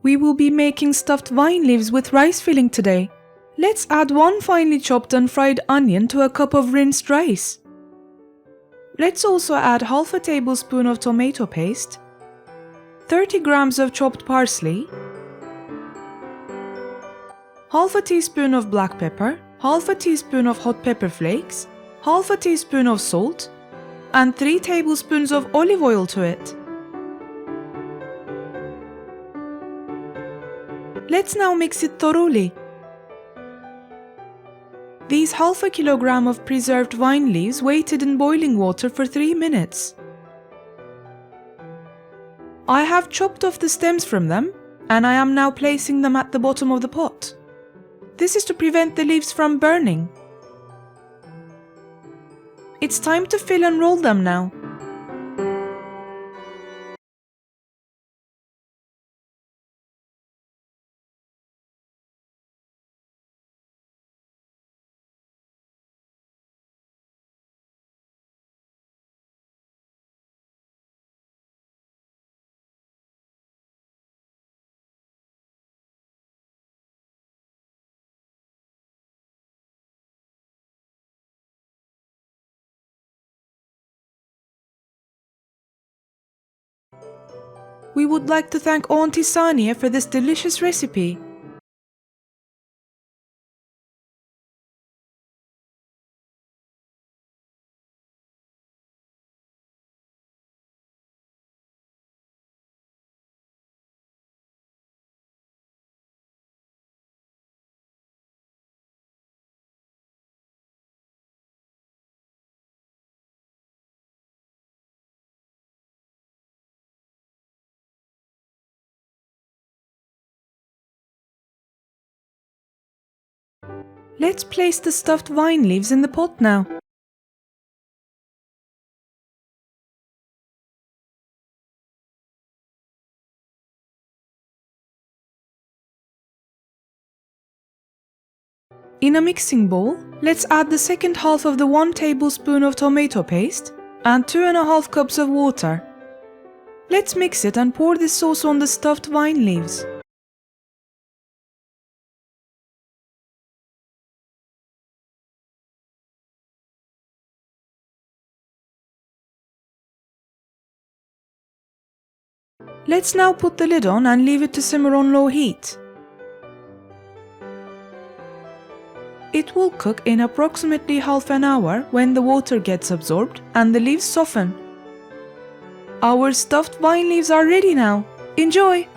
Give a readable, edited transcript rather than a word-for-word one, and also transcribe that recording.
We will be making stuffed vine leaves with rice filling today. Let's add 1 finely chopped and fried onion to a cup of rinsed rice. Let's also add half a tablespoon of tomato paste, 30 grams of chopped parsley, half a teaspoon of black pepper, half a teaspoon of hot pepper flakes, half a teaspoon of salt, and 3 tablespoons of olive oil to it. Let's now mix it thoroughly. These half a kilogram of preserved vine leaves waited in boiling water for 3 minutes. I have chopped off the stems from them, and I am now placing them at the bottom of the pot. This is to prevent the leaves from burning. It's time to fill and roll them now. We would like to thank Auntie Saniye for this delicious recipe. Let's place the stuffed vine leaves in the pot now. In a mixing bowl, let's add the second half of the 1 tablespoon of tomato paste and 2½ cups of water. Let's mix it and pour this sauce on the stuffed vine leaves. Let's now put the lid on and leave it to simmer on low heat. It will cook in approximately half an hour when the water gets absorbed and the leaves soften. Our stuffed vine leaves are ready now. Enjoy!